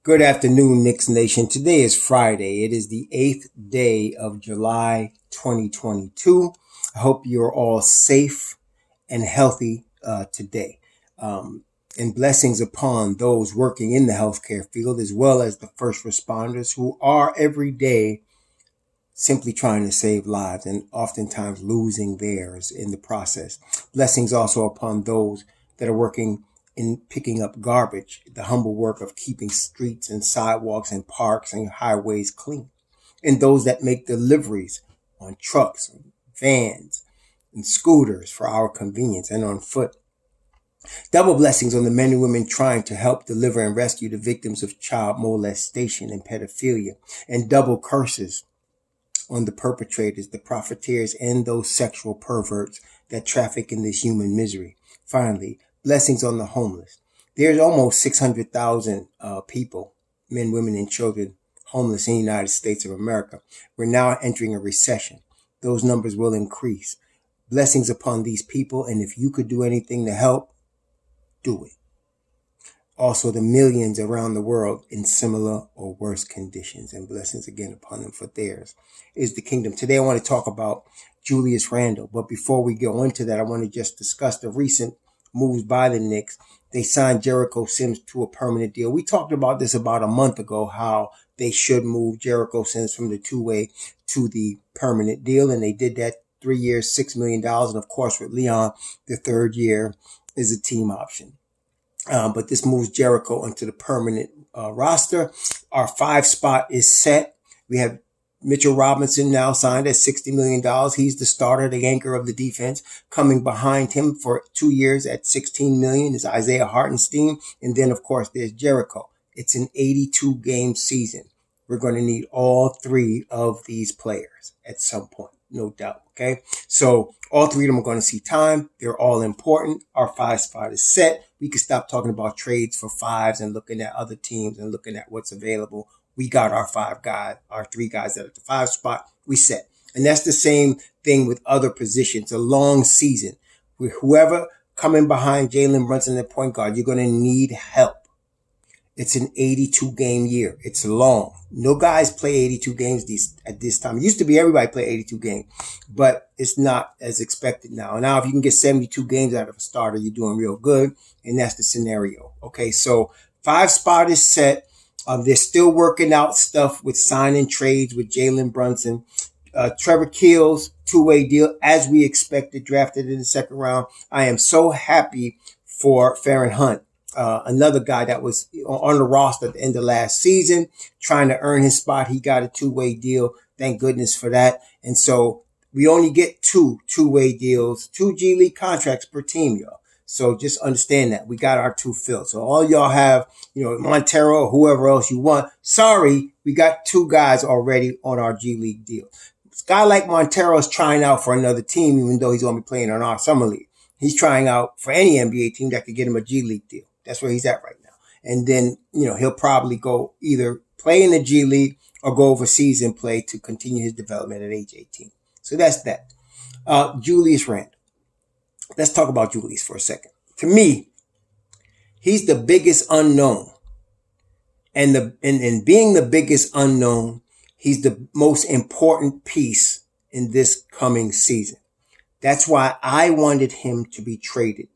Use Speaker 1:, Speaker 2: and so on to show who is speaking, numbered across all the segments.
Speaker 1: Good afternoon, Knicks Nation. Today is Friday. It is the 8th day of July 2022. I hope you're all safe and healthy today. And blessings upon those working in the healthcare field as well as the first responders who are every day simply trying to save lives and oftentimes losing theirs in the process. Blessings also upon those that are working in picking up garbage, the humble work of keeping streets and sidewalks and parks and highways clean. And those that make deliveries on trucks, vans, and scooters for our convenience and on foot. Double blessings on the men and women trying to help deliver and rescue the victims of child molestation and pedophilia. And double curses on the perpetrators, the profiteers, and those sexual perverts that traffic in this human misery. Finally, blessings on the homeless. There's almost 600,000 people, men, women, and children, homeless in the United States of America. We're now entering a recession. Those numbers will increase. Blessings upon these people, and if you could do anything to help, do it. Also, the millions around the world in similar or worse conditions, and blessings again upon them, for theirs is the kingdom. Today, I want to talk about Julius Randle. But before we go into that, I want to just discuss the recent moves by the Knicks. They signed Jericho Sims to a permanent deal. We talked about this about a month ago, how they should move Jericho Sims from the two-way to the permanent deal. And they did that 3 years, $6 million. And of course, with Leon, the third year is a team option. But this moves Jericho onto the permanent roster. Our 5 spot is set. We have Mitchell Robinson now signed at $60 million. He's the starter, the anchor of the defense. Coming behind him for 2 years at $16 million is Isaiah Hartenstein. And then, of course, there's Jericho. It's an 82-game season. We're going to need all 3 of these players at some point, no doubt. Okay, so all 3 of them are going to see time. They're all important. Our 5 spot is set. We can stop talking about trades for 5s and looking at other teams and looking at what's available. We got our 5 guys, our 3 guys that are at the 5 spot. We set. And that's the same thing with other positions. A long season. With whoever coming behind Jalen Brunson at point guard, you're going to need help. It's an 82-game year. It's long. No guys play 82 games at this time. It used to be everybody play 82 games, but it's not as expected now. Now, if you can get 72 games out of a starter, you're doing real good, and that's the scenario. Okay, so 5 spot is set. They're still working out stuff with signing trades with Jalen Brunson. Trevor Keels, 2-way deal, as we expected, drafted in the second round. I am so happy for Farron Hunt. Another guy that was on the roster at the end of last season, trying to earn his spot. He got a 2-way deal. Thank goodness for that. And so we only get 2-way deals, 2 G League contracts per team, y'all. So just understand that we got our 2 filled. So all y'all have, Montero or whoever else you want. Sorry, we got 2 guys already on our G League deal. This guy like Montero is trying out for another team, even though he's going to be playing on our summer league. He's trying out for any NBA team that could get him a G League deal. That's where he's at right now. And then, he'll probably go either play in the G League or go overseas and play to continue his development at age 18. So that's that. Julius Randle. Let's talk about Julius for a second. To me, he's the biggest unknown. And being the biggest unknown, he's the most important piece in this coming season. That's why I wanted him to be traded.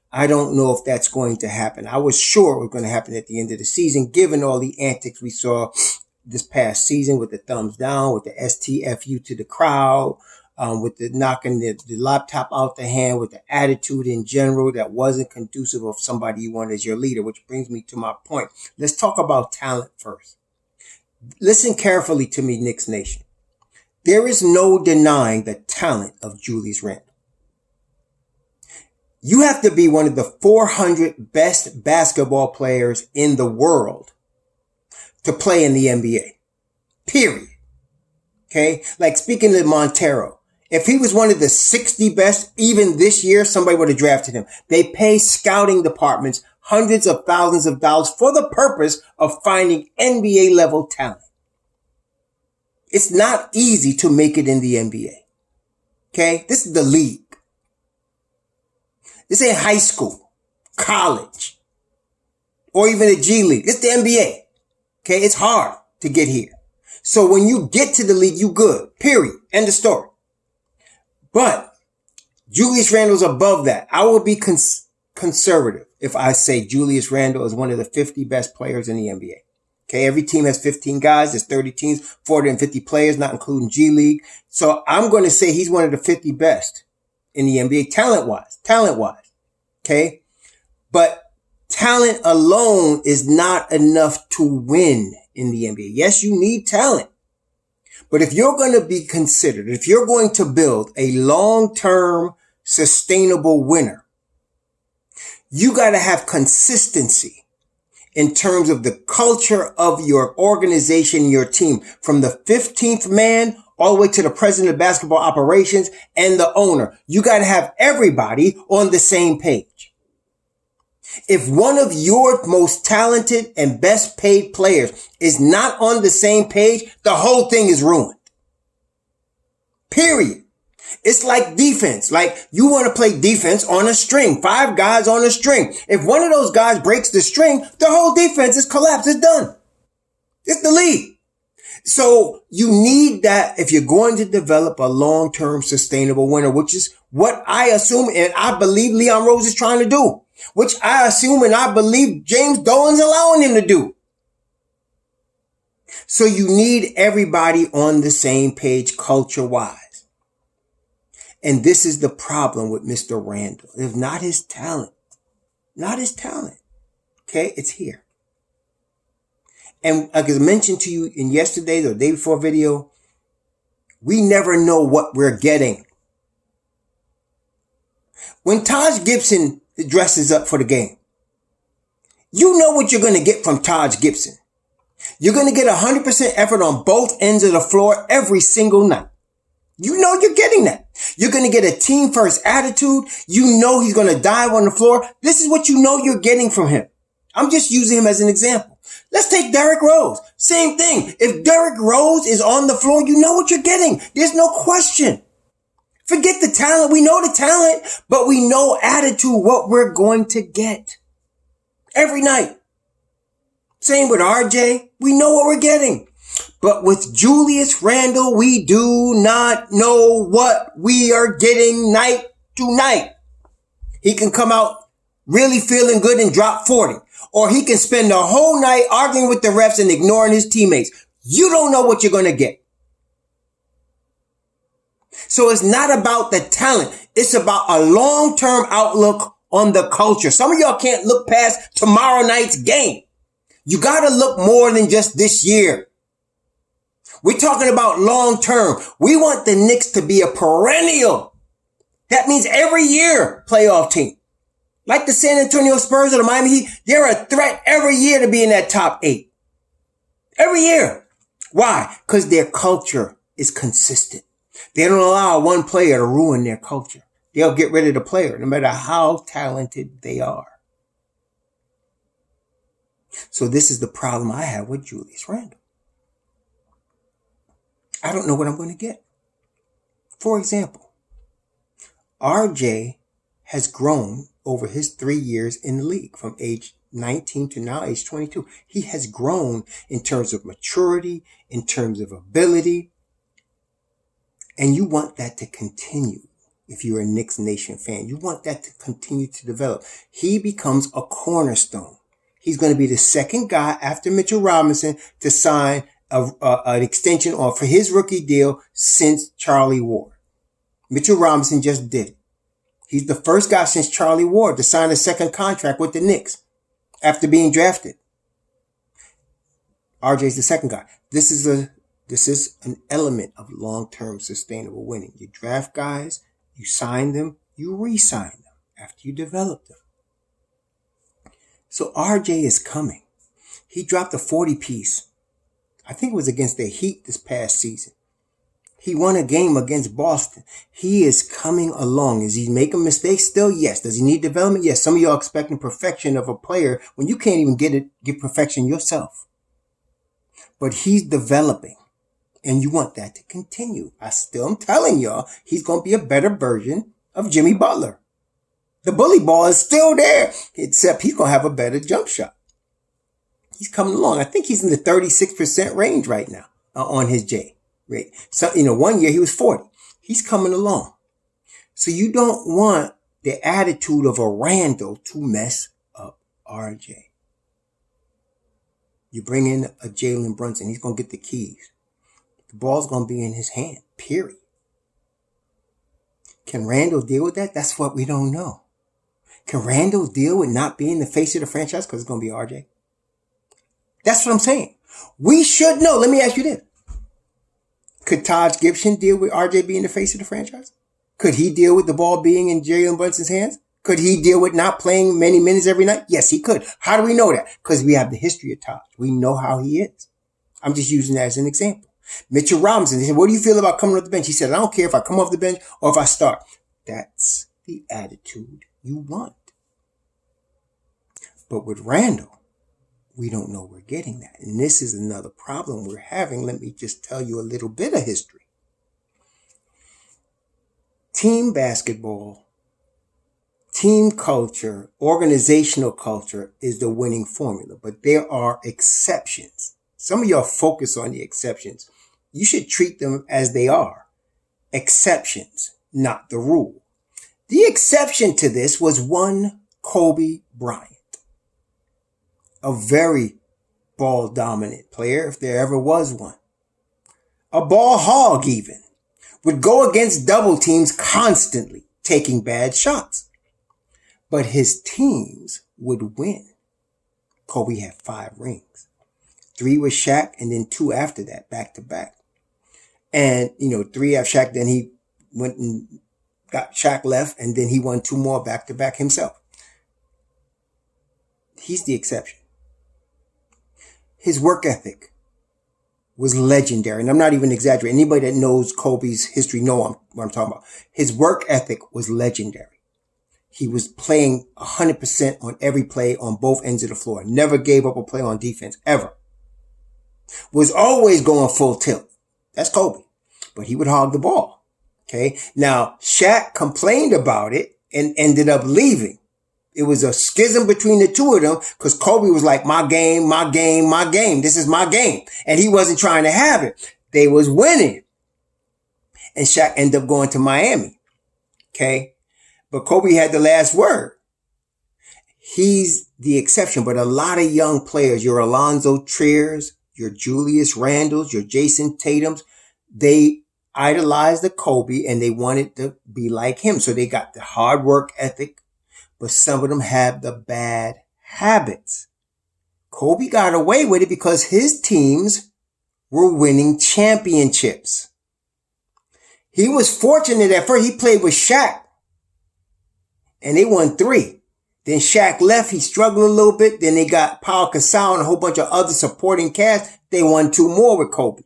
Speaker 1: I don't know if that's going to happen. I was sure it was going to happen at the end of the season, given all the antics we saw this past season with the thumbs down, with the STFU to the crowd, with the knocking the laptop out the hand, with the attitude in general that wasn't conducive of somebody you want as your leader, which brings me to my point. Let's talk about talent first. Listen carefully to me, Knicks Nation. There is no denying the talent of Julius Randle. You have to be one of the 400 best basketball players in the world to play in the NBA. Period. Okay? Like speaking to Montero, if he was one of the 60 best, even this year, somebody would have drafted him. They pay scouting departments hundreds of thousands of dollars for the purpose of finding NBA level talent. It's not easy to make it in the NBA. Okay? This is the league. This ain't high school, college, or even the G League. It's the NBA. Okay, it's hard to get here. So when you get to the league, you good. Period. End of story. But Julius Randle's above that. I will be conservative if I say Julius Randle is one of the 50 best players in the NBA. Okay, every team has 15 guys. There's 30 teams, 450 players, not including G League. So I'm going to say he's one of the 50 best in the NBA, talent-wise. Okay, but talent alone is not enough to win in the NBA. Yes, you need talent. But if you're going to be considered, if you're going to build a long-term sustainable winner, you got to have consistency in terms of the culture of your organization, your team, from the 15th man all the way to the president of basketball operations and the owner. You got to have everybody on the same page. If one of your most talented and best paid players is not on the same page, the whole thing is ruined. Period. It's like defense. Like you want to play defense on a string, 5 guys on a string. If one of those guys breaks the string, the whole defense is collapsed. It's done. It's the league. So you need that if you're going to develop a long-term sustainable winner, which is what I assume and I believe Leon Rose is trying to do, which I assume and I believe James Dolan's allowing him to do. So you need everybody on the same page culture-wise. And this is the problem with Mr. Randle. It's not his talent. Okay, it's here. And like I mentioned to you in yesterday's or day before video, we never know what we're getting. When Taj Gibson dresses up for the game, you know what you're going to get from Taj Gibson. You're going to get 100% effort on both ends of the floor every single night. You know you're getting that. You're going to get a team first attitude. You know he's going to dive on the floor. This is what you know you're getting from him. I'm just using him as an example. Let's take Derrick Rose. Same thing. If Derrick Rose is on the floor, you know what you're getting. There's no question. Forget the talent. We know the talent, but we know attitude, what we're going to get every night. Same with RJ. We know what we're getting. But with Julius Randle, we do not know what we are getting night to night. He can come out really feeling good and drop 40. Or he can spend the whole night arguing with the refs and ignoring his teammates. You don't know what you're going to get. So it's not about the talent. It's about a long-term outlook on the culture. Some of y'all can't look past tomorrow night's game. You got to look more than just this year. We're talking about long term. We want the Knicks to be a perennial. That means every year playoff team. Like the San Antonio Spurs or the Miami Heat, they're a threat every year to be in that top 8. Every year. Why? Because their culture is consistent. They don't allow one player to ruin their culture. They'll get rid of the player no matter how talented they are. So this is the problem I have with Julius Randle. I don't know what I'm going to get. For example, RJ has grown over his 3 years in the league from age 19 to now age 22. He has grown in terms of maturity, in terms of ability. And you want that to continue. If you're a Knicks Nation fan, you want that to continue to develop. He becomes a cornerstone. He's going to be the second guy after Mitchell Robinson to sign an extension on for his rookie deal since Charlie Ward. Mitchell Robinson just did it. He's the first guy since Charlie Ward to sign a second contract with the Knicks after being drafted. RJ's the second guy. This is an element of long-term sustainable winning. You draft guys, you sign them, you re-sign them after you develop them. So RJ is coming. He dropped a 40 piece. I think it was against the Heat this past season. He won a game against Boston. He is coming along. Is he making mistakes still? Yes. Does he need development? Yes. Some of y'all expecting perfection of a player when you can't even get perfection yourself. But he's developing. And you want that to continue. I'm telling y'all, he's going to be a better version of Jimmy Butler. The bully ball is still there, except he's going to have a better jump shot. He's coming along. I think he's in the 36% range right now on his J rate. So, 1 year he was 40. He's coming along. So you don't want the attitude of a Randle to mess up RJ. You bring in a Jalen Brunson. He's going to get the keys. The ball's going to be in his hand, period. Can Randle deal with that? That's what we don't know. Can Randle deal with not being the face of the franchise because it's going to be RJ? That's what I'm saying. We should know. Let me ask you this. Could Taj Gibson deal with RJ being the face of the franchise? Could he deal with the ball being in Jalen Brunson's hands? Could he deal with not playing many minutes every night? Yes, he could. How do we know that? Because we have the history of Taj. We know how he is. I'm just using that as an example. Mitchell Robinson, he said, what do you feel about coming off the bench? He said, I don't care if I come off the bench or if I start. That's the attitude you want. But with Randle, we don't know we're getting that. And this is another problem we're having. Let me just tell you a little bit of history. Team basketball, team culture, organizational culture is the winning formula. But there are exceptions. Some of y'all focus on the exceptions. You should treat them as they are. Exceptions, not the rule. The exception to this was one Kobe Bryant. A very ball-dominant player, if there ever was one. A ball hog even. Would go against double teams constantly, taking bad shots. But his teams would win. Kobe had 5 rings. 3 with Shaq and then 2 after that, back to back. And, 3 after Shaq, then he went and got Shaq left and then he won 2 more back to back himself. He's the exception. His work ethic was legendary. And I'm not even exaggerating. Anybody that knows Kobe's history know what I'm talking about. His work ethic was legendary. He was playing 100% on every play on both ends of the floor. Never gave up a play on defense, ever. Was always going full tilt. That's Kobe. But he would hog the ball. Okay. Now, Shaq complained about it and ended up leaving. It was a schism between the two of them because Kobe was like, my game, my game, my game. This is my game. And he wasn't trying to have it. They was winning. And Shaq ended up going to Miami. Okay. But Kobe had the last word. He's the exception. But a lot of young players, your Alonzo Triers, your Julius Randles, your Jason Tatums, they idolized the Kobe and they wanted to be like him. So they got the hard work ethic. But some of them have the bad habits. Kobe got away with it because his teams were winning championships. He was fortunate at first. He played with Shaq and they won 3. Then Shaq left. He struggled a little bit. Then they got Paul Gasol and a whole bunch of other supporting cast. They won 2 more with Kobe.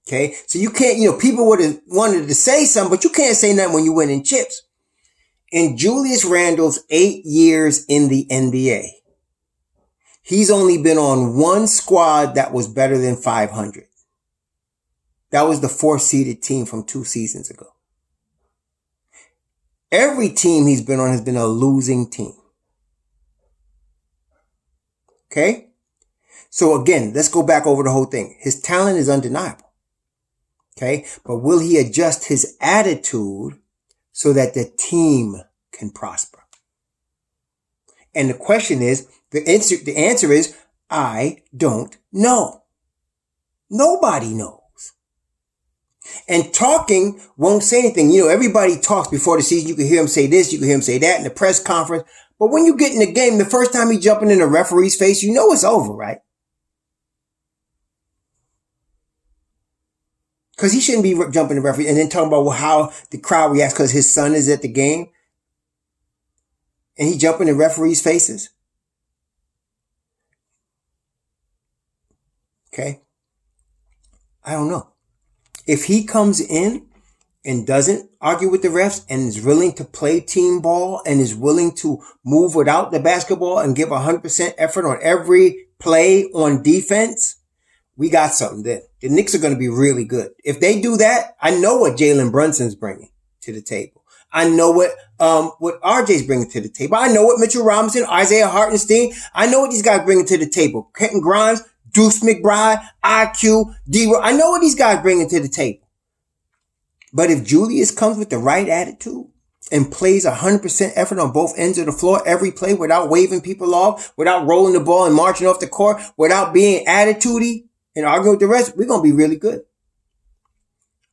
Speaker 1: Okay. So you can't, people would have wanted to say something, but you can't say nothing when you're winning chips. In Julius Randle's 8 years in the NBA, he's only been on 1 squad that was better than 500. That was the 4th-seeded team from 2 seasons ago. Every team he's been on has been a losing team. Okay? So again, let's go back over the whole thing. His talent is undeniable. Okay? But will he adjust his attitude so that the team can prosper? And the question is, the answer is, I don't know. Nobody knows. And talking won't say anything. Everybody talks before the season. You can hear him say this, you can hear him say that in the press conference. But when you get in the game, the first time he's jumping in the referee's face, it's over, right? Because he shouldn't be jumping the referee and then talking about how the crowd reacts because his son is at the game. And he jumping in referees' faces. Okay. I don't know. If he comes in and doesn't argue with the refs and is willing to play team ball and is willing to move without the basketball and give 100% effort on every play on defense, we got something then. The Knicks are going to be really good. If they do that, I know what Jalen Brunson's bringing to the table. I know what RJ's bringing to the table. I know what Mitchell Robinson, Isaiah Hartenstein, I know what these guys bringing to the table. Kenton Grimes, Deuce McBride, IQ, D. I know what these guys bringing to the table. But if Julius comes with the right attitude and plays 100% effort on both ends of the floor every play without waving people off, without rolling the ball and marching off the court, without being attitude-y and arguing with the rest, we're going to be really good.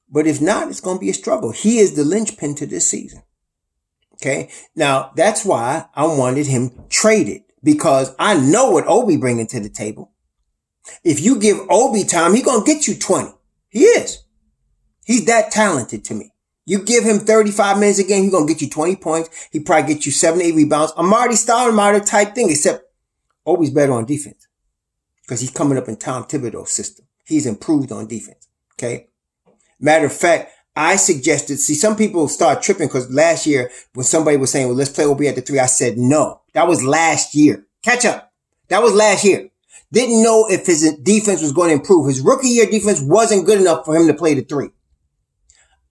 Speaker 1: But if not, it's going to be a struggle. He is the linchpin to this season. Okay. Now, that's why I wanted him traded, because I know what Obi bringing to the table. If you give Obi time, he's going to get you 20. He is. He's that talented to me. You give him 35 minutes a game, he's going to get you 20 points. He probably get you 7, 8 rebounds. A Marty Stoudemire type thing, except Obi's better on defense because he's coming up in Tom Thibodeau's system. He's improved on defense. Okay. Matter of fact, I suggested, some people start tripping because last year when somebody was saying, well, let's play Obi at the 3, I said, no, that was last year. Catch up. That was last year. Didn't know if his defense was going to improve. His rookie year defense wasn't good enough for him to play the 3.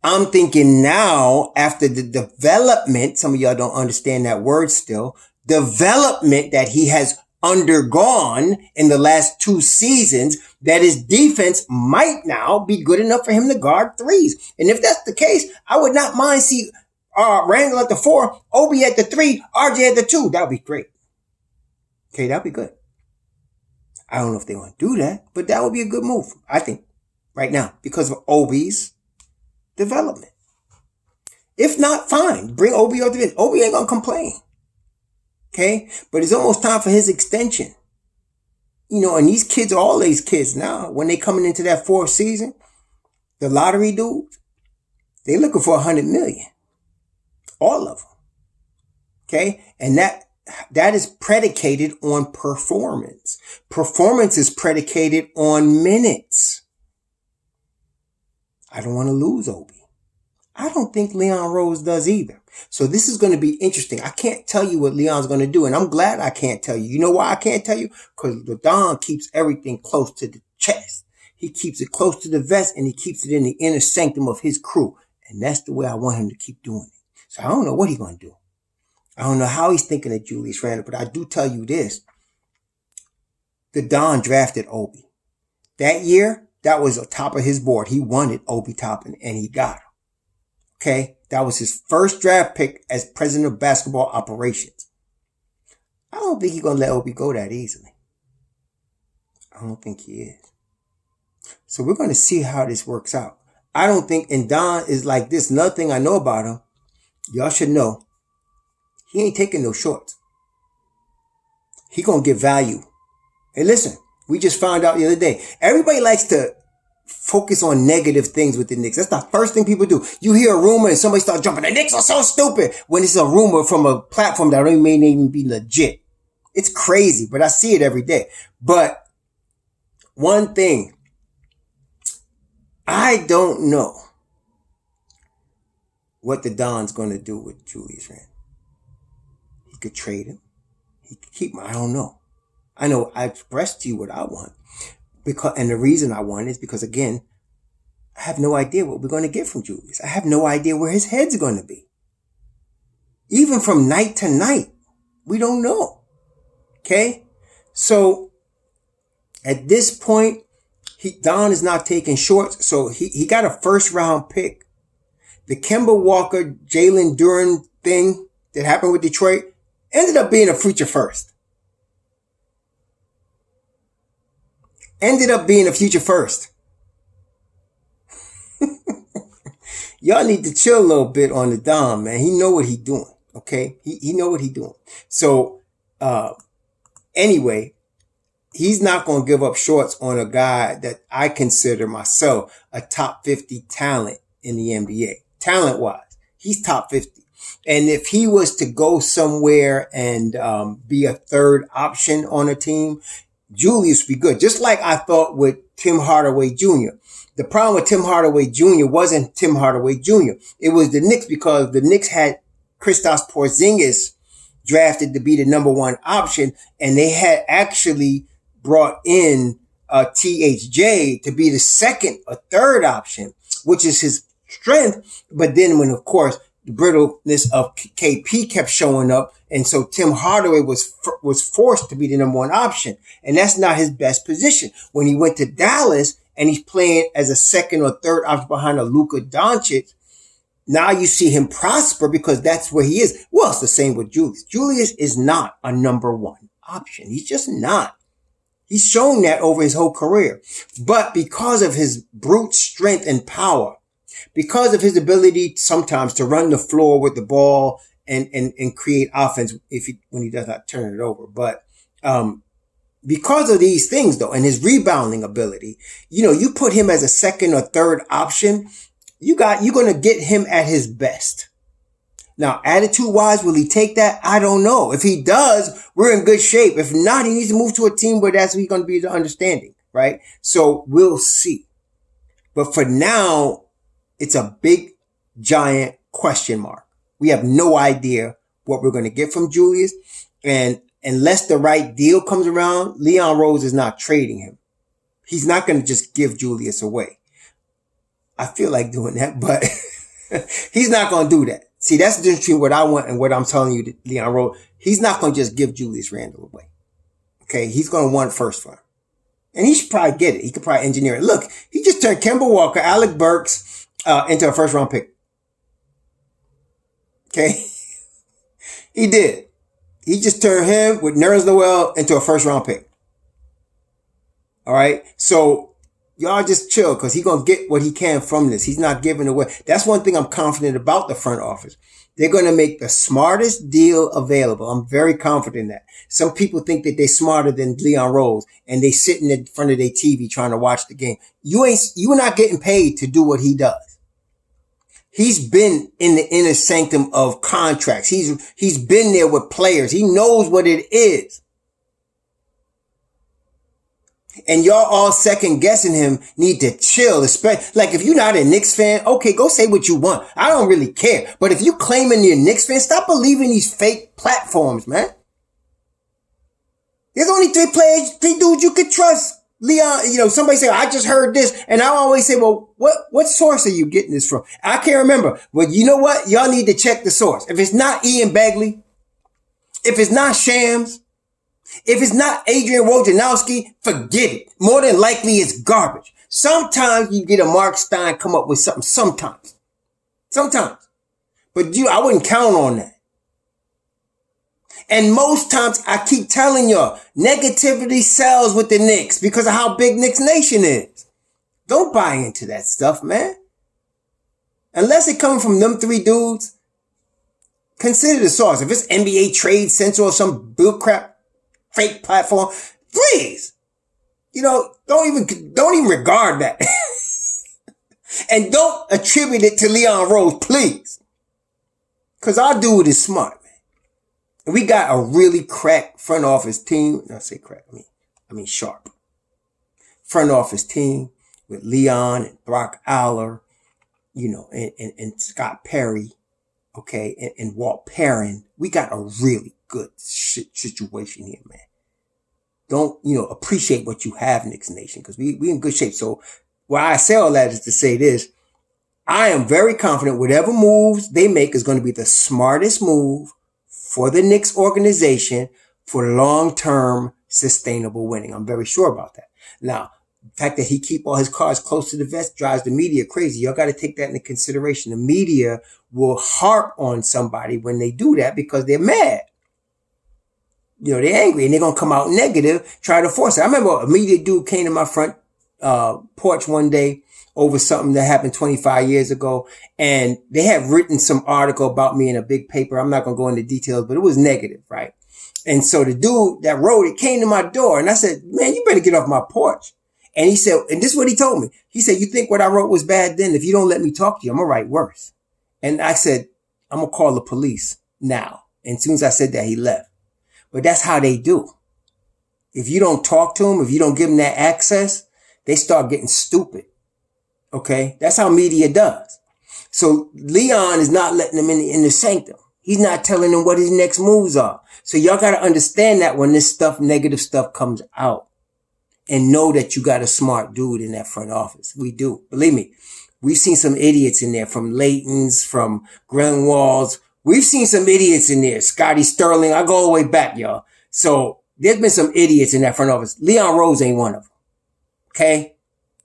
Speaker 1: I'm thinking now, after the development, some of y'all don't understand that word still, development that he has undergone in the last 2 seasons, that his defense might now be good enough for him to guard 3s. And if that's the case, I would not mind see Randle at the 4, Obi at the 3, RJ at the 2. That would be great. Okay, that would be good. I don't know if they want to do that, but that would be a good move, I think, right now, because of Obi's development. If not, fine. Bring Obi out to this. Obi ain't going to complain. Okay? But it's almost time for his extension. You know, and these kids, all these kids now, when they coming into that 4th season, the lottery dudes, they looking for $100 million. All of them. Okay? And that is predicated on performance. Performance is predicated on minutes. I don't want to lose Obi. I don't think Leon Rose does either. So this is going to be interesting. I can't tell you what Leon's going to do, and I'm glad I can't tell you. You know why I can't tell you? Because Don keeps everything close to the chest. He keeps it close to the vest, and he keeps it in the inner sanctum of his crew. And that's the way I want him to keep doing it. So I don't know what he's going to do. I don't know how he's thinking of Julius Randle, but I do tell you this. The Don drafted Obi. That year, that was on top of his board. He wanted Obi Toppin, and he got him. Okay? That was his first draft pick as president of basketball operations. I don't think he's going to let Obi go that easily. I don't think he is. So we're going to see how this works out. I don't think, and Don is like this. Another thing I know about him, y'all should know, he ain't taking no shorts. He going to get value. Hey, listen, we just found out the other day. Everybody likes to focus on negative things with the Knicks. That's the first thing people do. You hear a rumor and somebody starts jumping. The Knicks are so stupid. When it's a rumor from a platform that may even be legit. It's crazy, but I see it every day. But one thing, I don't know what the Don's going to do with Julius Randle. He could trade him. He could keep him. I don't know. I know I expressed to you what I want. And the reason I want is because, again, I have no idea what we're going to get from Julius. I have no idea where his head's going to be. Even from night to night, we don't know. Okay? So, at this point, Don is not taking shorts, so he got a first-round pick. The Kemba Walker, Jalen Duren thing that happened with Detroit ended up being a future first. Ended up being a future first. Y'all need to chill a little bit on the Dom, man. He know what he doing. Okay? He know what he doing. So, anyway, he's not going to give up shorts on a guy that I consider myself a top 50 talent in the NBA. Talent-wise. He's top 50. And if he was to go somewhere and be a third option on a team, Julius would be good. Just like I thought with Tim Hardaway Jr. The problem with Tim Hardaway Jr. wasn't Tim Hardaway Jr. It was the Knicks, because the Knicks had Kristaps Porzingis drafted to be the number 1 option, and they had actually brought in THJ to be the second or third option, which is his strength. But then when, of course, the brittleness of KP kept showing up. And so Tim Hardaway was forced to be the number one option. And that's not his best position. When he went to Dallas and he's playing as a second or third option behind a Luka Doncic, now you see him prosper because that's where he is. Well, it's the same with Julius. Julius is not a number one option. He's just not. He's shown that over his whole career. But because of his brute strength and power, because of his ability sometimes to run the floor with the ball and create offense when he does not turn it over. But because of these things, though, and his rebounding ability, you put him as a second or third option, you're going to get him at his best. Now, attitude-wise, will he take that? I don't know. If he does, we're in good shape. If not, he needs to move to a team where that's going to be the understanding, right? So we'll see. But for now, it's a big, giant question mark. We have no idea what we're going to get from Julius. And unless the right deal comes around, Leon Rose is not trading him. He's not going to just give Julius away. I feel like doing that, but he's not going to do that. See, that's the difference between what I want and what I'm telling you, Leon Rose. He's not going to just give Julius Randle away. Okay, he's going to want first for him. And he should probably get it. He could probably engineer it. Look, he just turned Kemba Walker, Alec Burks, into a first round pick. Okay? He did. He just turned him with Nerlens Noel into a first round pick. All right? So y'all just chill because he's going to get what he can from this. He's not giving away. That's one thing I'm confident about the front office. They're going to make the smartest deal available. I'm very confident in that. Some people think that they're smarter than Leon Rose and they sitting in front of their TV trying to watch the game. You're not getting paid to do what he does. He's been in the inner sanctum of contracts. He's been there with players. He knows what it is. And y'all all second guessing him need to chill. Especially, like if you're not a Knicks fan, okay, go say what you want. I don't really care. But if you claiming you're a Knicks fan, stop believing these fake platforms, man. There's only three dudes you could trust. Leon, somebody say, I just heard this. And I always say, well, what source are you getting this from? I can't remember. Well, you know what? Y'all need to check the source. If it's not Ian Begley, if it's not Shams, if it's not Adrian Wojnarowski, forget it. More than likely it's garbage. Sometimes you get a Mark Stein come up with something. Sometimes. But I wouldn't count on that. And most times I keep telling y'all, negativity sells with the Knicks because of how big Knicks Nation is. Don't buy into that stuff, man. Unless it comes from them three dudes, consider the source. If it's NBA Trade Central or some bullcrap fake platform, please, don't even regard that. And don't attribute it to Leon Rose, please. Cause our dude is smart, man. And we got a really crack front office team. I say crack, I mean sharp. Front office team with Leon and Brock Aller, and Scott Perry, okay, and Walt Perrin. We got a really good situation here, man. Don't, appreciate what you have, Knicks Nation, because we in good shape. So why I say all that is to say this. I am very confident whatever moves they make is going to be the smartest move for the Knicks organization for long-term sustainable winning. I'm very sure about that. Now, the fact that he keep all his cards close to the vest drives the media crazy. Y'all got to take that into consideration. The media will harp on somebody when they do that because they're mad. They're angry and they're going to come out negative, try to force it. I remember a media dude came to my front porch one day over something that happened 25 years ago. And they had written some article about me in a big paper. I'm not going to go into details, but it was negative, right? And so the dude that wrote it came to my door and I said, man, you better get off my porch. And he said, and this is what he told me. He said, you think what I wrote was bad then? If you don't let me talk to you, I'm going to write worse. And I said, I'm going to call the police now. And as soon as I said that, he left. But that's how they do. If you don't talk to them, if you don't give them that access, they start getting stupid. Okay? That's how media does. So Leon is not letting them in the sanctum. He's not telling them what his next moves are. So y'all got to understand that when this stuff, negative stuff comes out and know that you got a smart dude in that front office. We do. Believe me. We've seen some idiots in there, from Layton's, from Grunwald's. We've seen some idiots in there. Scotty Sterling. I go all the way back, y'all. So there's been some idiots in that front office. Leon Rose ain't one of them. Okay?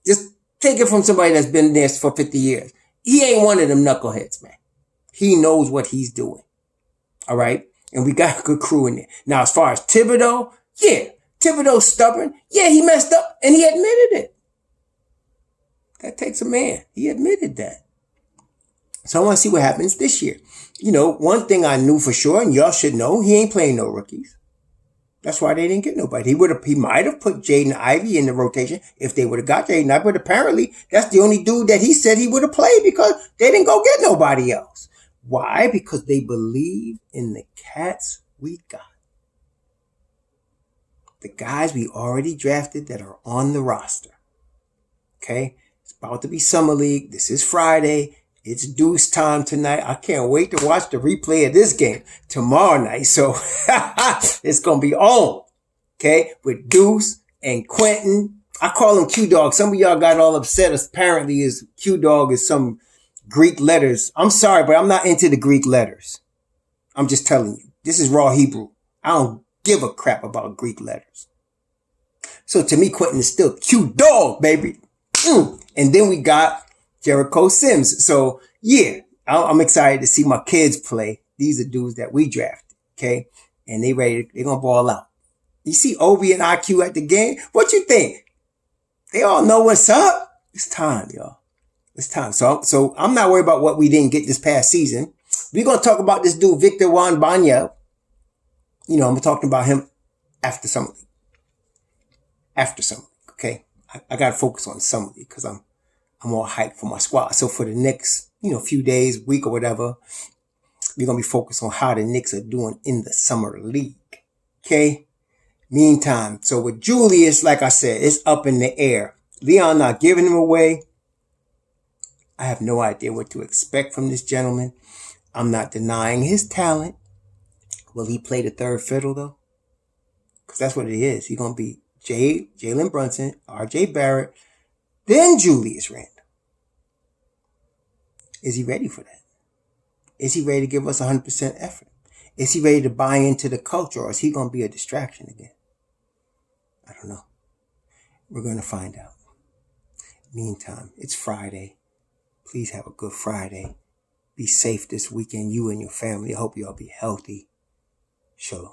Speaker 1: Just take it from somebody that's been there for 50 years. He ain't one of them knuckleheads, man. He knows what he's doing. All right? And we got a good crew in there. Now, as far as Thibodeau, yeah, Thibodeau's stubborn. Yeah, he messed up, and he admitted it. That takes a man. He admitted that. So I want to see what happens this year. One thing I knew for sure, and y'all should know, he ain't playing no rookies. That's why they didn't get nobody. He might have put Jaden Ivey in the rotation if they would have got Jaden Ivey, but apparently that's the only dude that he said he would have played because they didn't go get nobody else. Why? Because they believe in the cats we got. The guys we already drafted that are on the roster. Okay? It's about to be Summer League. This is Friday. It's Deuce time tonight. I can't wait to watch the replay of this game tomorrow night. So it's going to be on. Okay? With Deuce and Quentin. I call him Q-Dog. Some of y'all got all upset. Apparently his Q-Dog is some Greek letters. I'm sorry, but I'm not into the Greek letters. I'm just telling you. This is raw Hebrew. I don't give a crap about Greek letters. So to me, Quentin is still Q-Dog, baby. And then we got Jericho Sims. So yeah, I'm excited to see my kids play. These are dudes that we drafted. Okay. And they're going to ball out. You see Obi and IQ at the game. What you think? They all know what's up. It's time, y'all. It's time. So I'm not worried about what we didn't get this past season. We're going to talk about this dude, Victor Wembanyama. I'm talking about him after Summer League. After Summer League, okay? I got to focus on Summer League because I'm all hyped for my squad. So for the next, few days, week or whatever, we're going to be focused on how the Knicks are doing in the Summer League, okay? Meantime, so with Julius, like I said, it's up in the air. Leon not giving him away. I have no idea what to expect from this gentleman. I'm not denying his talent. Will he play the third fiddle, though? Because that's what it is. He's going to be Jalen Brunson, R.J. Barrett, then Julius Randle. Is he ready for that? Is he ready to give us 100% effort? Is he ready to buy into the culture, or is he going to be a distraction again? I don't know. We're going to find out. Meantime, it's Friday. Please have a good Friday. Be safe this weekend, you and your family. I hope you all be healthy. Shalom.